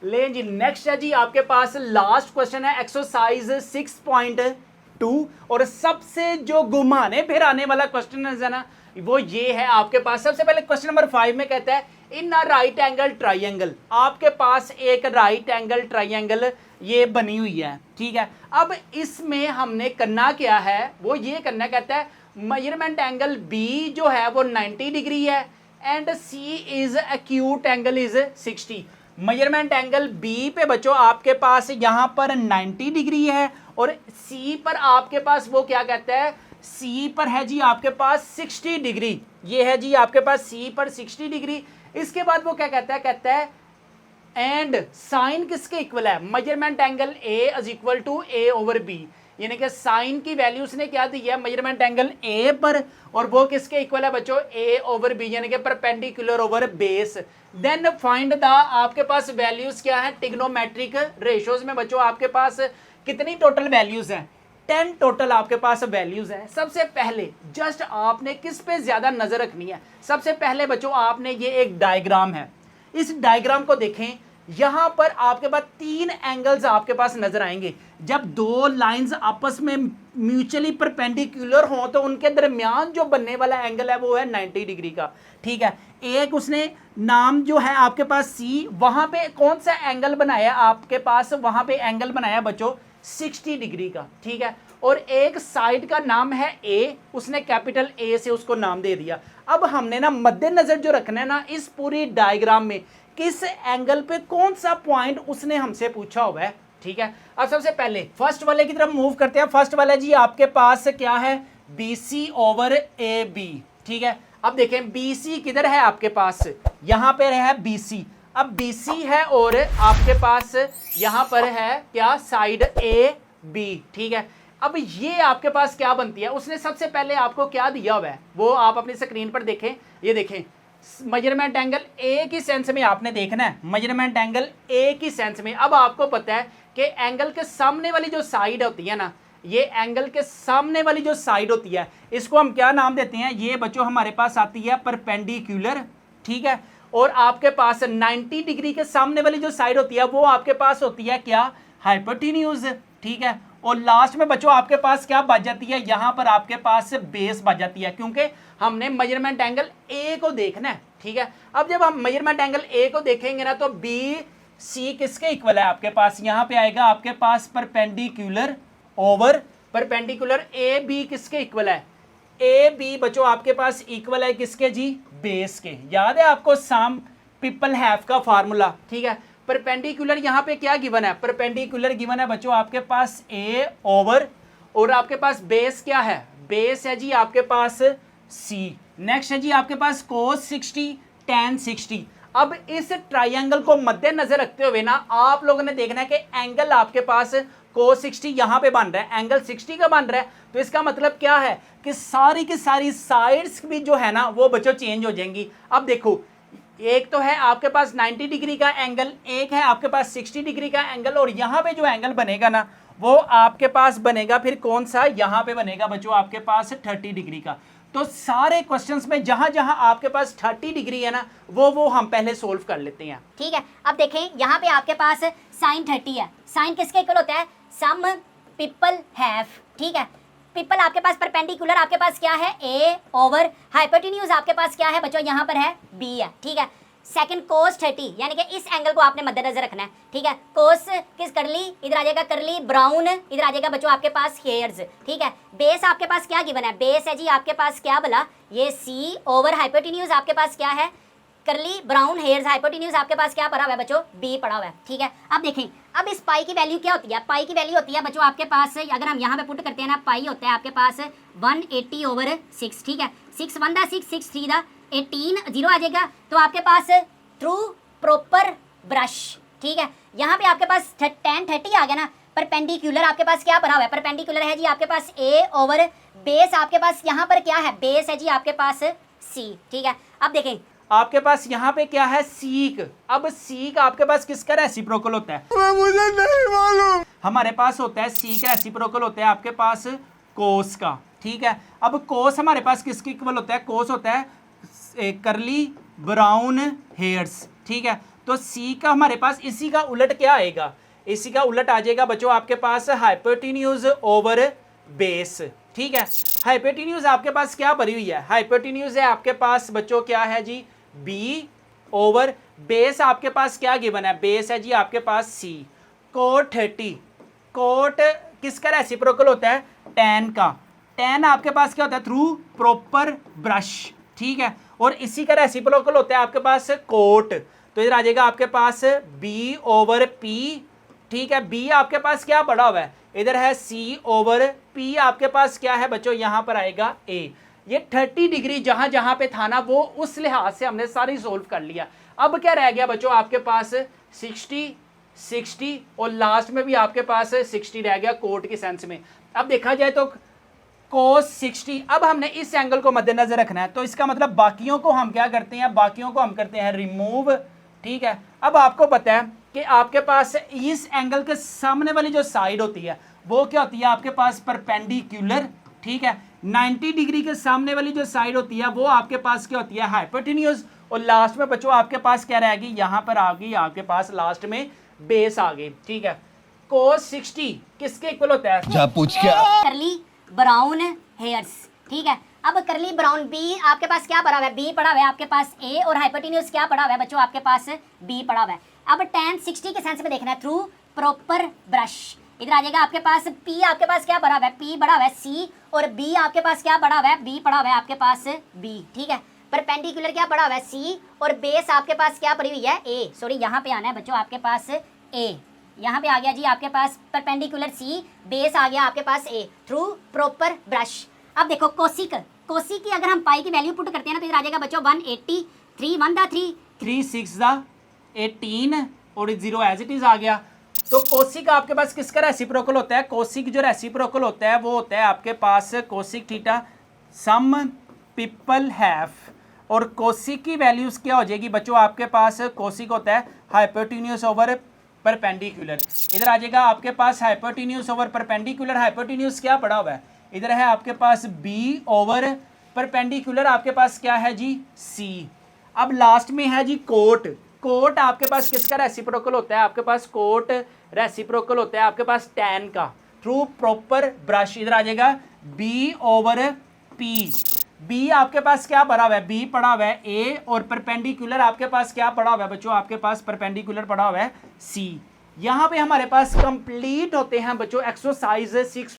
ले जी नेक्स्ट है जी आपके पास लास्ट क्वेश्चन है एक्सरसाइज 6.2 और सबसे जो घुमाने फिराने वाला क्वेश्चन है ना वो ये है आपके पास। सबसे पहले क्वेश्चन नंबर 5 में कहता है इन अ राइट एंगल ट्राइंगल, आपके पास एक राइट एंगल ट्राइंगल ये बनी हुई है, ठीक है। अब इसमें हमने करना क्या है, वो ये करना कहता है मेजरमेंट एंगल बी जो है वो 90 डिग्री है and C is acute angle is 60। Measurement angle B पे बच्चों आपके पास यहां पर 90 डिग्री है और सी पर आपके पास वो क्या कहता है, सी पर है जी आपके पास 60 डिग्री। ये है जी आपके पास सी पर 60 डिग्री। इसके बाद वो क्या कहता है एंड साइन किसके इक्वल है, measurement angle A is equal to A over B, यानी कि साइन की वैल्यू उसने क्या दी है मेजरमेंट एंगल ए पर और वो किसके इक्वल है बच्चों ए ओवर बी, यानी कि perpendicular over base. Then find the आपके पास वैल्यूज क्या है ट्रिग्नोमेट्रिक रेशियोज में बच्चों आपके पास कितनी टोटल वैल्यूज हैं 10 टोटल आपके पास वैल्यूज हैं। सबसे पहले जस्ट आपने किस पे ज्यादा नजर रखनी है, सबसे पहले बच्चों आपने ये एक डायग्राम है, इस डायग्राम को देखें। यहां पर आपके पास 3 एंगल्स आपके पास नजर आएंगे। जब दो लाइंस आपस में म्यूचुअली परपेंडिकुलर हो तो उनके दरमियान जो बनने वाला एंगल है वो है 90 डिग्री का, ठीक है। एक उसने नाम जो है आपके पास सी, वहां पे कौन सा एंगल बनाया आपके पास, वहां पे एंगल बनाया बच्चों 60 डिग्री का, ठीक है। और एक साइड का नाम है ए, उसने कैपिटल ए से उसको नाम दे दिया। अब हमने ना मद्देनजर जो रखना है ना इस पूरी डायग्राम में किस एंगल पे कौन सा पॉइंट उसने हमसे पूछा हुआ है, ठीक है। अब सबसे पहले फर्स्ट वाले की तरफ मूव करते हैं। फर्स्ट वाला जी आपके पास क्या है BC ओवर AB, ठीक है। अब देखें BC किधर है आपके पास, यहां पर है BC। अब BC है और आपके पास यहां पर है क्या साइड AB, ठीक है। अब ये आपके पास क्या बनती है, उसने सबसे पहले आपको क्या दिया हुआ है वो आप अपनी स्क्रीन पर देखें। ये देखें मेजरमेंट एंगल ए की सेंस में आपने देखना है, मेजरमेंट एंगल ए की सेंस में। अब आपको पता है कि एंगल के सामने वाली जो साइड होती है ना, ये एंगल के सामने वाली जो साइड होती है इसको हम क्या नाम देते हैं, ये बच्चों हमारे पास आती है परपेंडिकुलर, ठीक है। और आपके पास 90 डिग्री के सामने वाली जो साइड होती है वो आपके पास होती है क्या हाइपोटेन्यूज, ठीक है। और लास्ट में बच्चों आपके पास क्या बच जाती है, यहां पर आपके पास बेस बच जाती है, क्योंकि हमने मेजरमेंट एंगल ए को देखना है, ठीक है। अब जब हम मेजरमेंट एंगल ए को देखेंगे ना तो बी सी किसके इक्वल है आपके पास, यहां पे आएगा आपके पास perpendicular over perpendicular. A B किसके इक्वल है, ए बी बच्चों आपके पास इक्वल है किसके जी बेस के। याद है आपको सम पीपल हैव का फार्मूला, ठीक है। परपेंडिकुलर यहाँ पे क्या गिवन है, परपेंडिकुलर गिवन है बच्चों आपके पास ए ओवर और आपके पास बेस क्या है, बेस है जी आपके पास सी। नेक्स्ट है जी आपके पास cos 60 tan 60। अब इस ट्राइंगल को मद्देनजर रखते हुए ना आप लोगों ने देखना है कि एंगल आपके पास cos 60 यहां पे बन रहा है, एंगल 60 का बन रहा है, तो इसका मतलब क्या है कि सारी की सारी साइड्स भी जो है ना वो बच्चों चेंज हो जाएंगी। अब देखो एक तो है आपके पास 90 डिग्री का एंगल, एक है आपके पास 60 डिग्री का एंगल, और यहां पे जो एंगल बनेगा ना वो आपके पास बनेगा फिर कौन सा, यहां पे बनेगा बच्चों आपके पास 30 डिग्री का। तो सारे क्वेश्चंस में जहां जहां आपके पास 30 डिग्री है ना वो हम पहले सोल्व कर लेते हैं, ठीक है। अब देखें यहाँ पे आपके पास साइन 30 है, साइन किसके इक्वल होता है सम पीपल हैव, ठीक है। पीपल आपके पास परपेंडिकुलर आपके पास क्या है ए ओवर हाइपोटेन्यूज आपके पास क्या है बच्चों यहाँ पर है बी है, ठीक है। सेकंड cos 30 यानी कि इस एंगल को आपने मद्देनजर रखना है, ठीक है। cos किस करली इधर आ जाएगा, करली ब्राउन इधर आ जाएगा बच्चों आपके पास हेयर्स, ठीक है। बेस आपके पास क्या गिवन है, बेस है जी आपके पास क्या बोला ये सी ओवर हाइपोटेन्यूज आपके पास क्या है करली ब्राउन हेयर्स, हाइपोटेन्यूज आपके पास क्या पड़ा हुआ है बच्चों बी पड़ा हुआ है, ठीक है। अब देखें अब इस पाई की वैल्यू क्या होती है, पाई की वैल्यू होती है बच्चों आपके पास अगर हम यहाँ पे पुट करते हैं ना पाई होता है आपके पास 180 ओवर 6, ठीक है। 6 1 दा 6 6 3 दा 18 0 आ जाएगा, तो आपके पास थ्रू प्रॉपर ब्रश, ठीक है। यहाँ पे आपके पास tan 30 आ गया ना, परपेंडिकुलर आपके पास क्या बना हुआ है, परपेंडिकुलर है जी आपके पास ए ओवर बेस आपके पास यहाँ पर क्या है बेस है जी आपके पास सी, ठीक है। अब देखें आपके पास यहाँ पे क्या है सीक। अब सीक आपके पास किसका रेसिप्रोकल होता है, मुझे नहीं मालूम, हमारे पास होता है सीक रेसिप्रोकल होता है आपके पास कोस का, ठीक है। अब कोस हमारे पास किसके इक्वल होता है, कोस होता है करली ब्राउन हेयर्स, ठीक है। तो सी का हमारे पास इसी का उलट क्या आएगा, इसी का उलट आ जाएगा बच्चों आपके पास हाइपोटेन्यूज ओवर बेस। ठीक है, हाइपोटेन्यूज आपके पास क्या भरी हुई है, हाइपोटेन्यूज है आपके पास बच्चों क्या है जी बी ओवर बेस आपके पास क्या गिवन है, बेस है जी आपके पास सी। कोट 30, कोट किसका रेसिप्रोकल होता है, tan का, tan आपके पास क्या होता है थ्रू प्रॉपर ब्रश। ठीक है, और इसी का रेसिप्रोकल होता है आपके पास कोट, तो इधर आ जाएगा आपके पास b ओवर p। ठीक है, b आपके पास क्या पड़ा हुआ है, इधर है c ओवर p आपके पास क्या है बच्चों, यहां पर आएगा a। ये 30 डिग्री जहां जहां पे था ना वो उस लिहाज से हमने सारी सोल्व कर लिया। अब क्या रह गया बच्चों आपके पास 60 और लास्ट में भी आपके पास 60 रह गया कोट के सेंस में। अब देखा जाए तो cos 60, अब हमने इस एंगल को मद्देनजर रखना है, तो इसका मतलब बाकियों को हम क्या करते हैं, बाकियों को हम करते हैं रिमूव। ठीक है, अब आपको पता है कि आपके पास इस एंगल के सामने वाली जो साइड होती है वो क्या होती है आपके पास परपेंडिकुलर। ठीक है, 90 डिग्री के सामने वाली जो साइड होती है वो आपके पास क्या होती है हाइपोटेन्यूज, और लास्ट में बच्चों आपके पास क्या रहेगी, यहां पर आ गई आपके पास लास्ट में बेस आ गई। ठीक है, cos 60 किसके इक्वल होता है, जा पूछ क्या करली ब्राउन हेयर्स। ठीक है, अब करली ब्राउन बी आपके पास क्या पड़ा हुआ है, बी पड़ा हुआ है आपके पास ए, और हाइपोटेन्यूज क्या पड़ा हुआ है बच्चों आपके पास बी पड़ा हुआ है। अब tan 60 के सेंस में देखना है थ्रू प्रॉपर ब्रश, इधर आ जाएगा आपके पास P आपके पास क्या पड़ा हुआ है, P पड़ा हुआ है C, और B आपके पास क्या पड़ा हुआ है, B पड़ा हुआ है आपके पास B। ठीक है, परपेंडिकुलर क्या पड़ा हुआ है C, और बेस आपके पास क्या पड़ी हुई है A, सॉरी यहाँ पे आना है बच्चों आपके पास A, यहाँ पे आ गया जी आपके पास परपेंडिकुलर C, बेस आ गया आपके पास A थ्रू प्रॉपर ब्रश। अब देखो कोसिक, कोसिक की अगर हम पाई की वैल्यू पुट करते हैं ना तो इधर आ जाएगा बच्चों 180, 3 1 दा 3, 3 6 दा 18 और 0 एज इट इज आ गया। तो कोसिक आपके पास किसका रेसिप्रोकल होता है, कोसिक जो रेसिप्रोकल होता है वो होता है आपके पास cosec theta some people have, और कोसिक की वैल्यूज क्या हो जाएगी बच्चों आपके पास, कोसिक होता है हाइपोटेन्यूज ओवर परपेंडिकुलर। इधर आ जाएगा आपके पास हाइपोटेन्यूज ओवर परपेंडिकुलर, हाइपोटेन्यूज क्या पड़ा हुआ है, इधर है आपके पास बी ओवर परपेंडिकुलर आपके पास क्या है जी सी। अब लास्ट में है जी कोट, कोट आपके पास किसका रेसिप्रोकल होता है, आपके पास कोट रेसिप्रोकल होता है आपके पास tan का थ्रू प्रॉपर ब्रश। इधर आ जाएगा b ओवर p, b आपके पास क्या पड़ा हुआ है, b पड़ा हुआ है a, और परपेंडिकुलर आपके पास क्या पड़ा हुआ है बच्चों, आपके पास परपेंडिकुलर पड़ा हुआ है c। यहाँ पे हमारे पास कंप्लीट होते हैं बच्चों एक्सरसाइज 6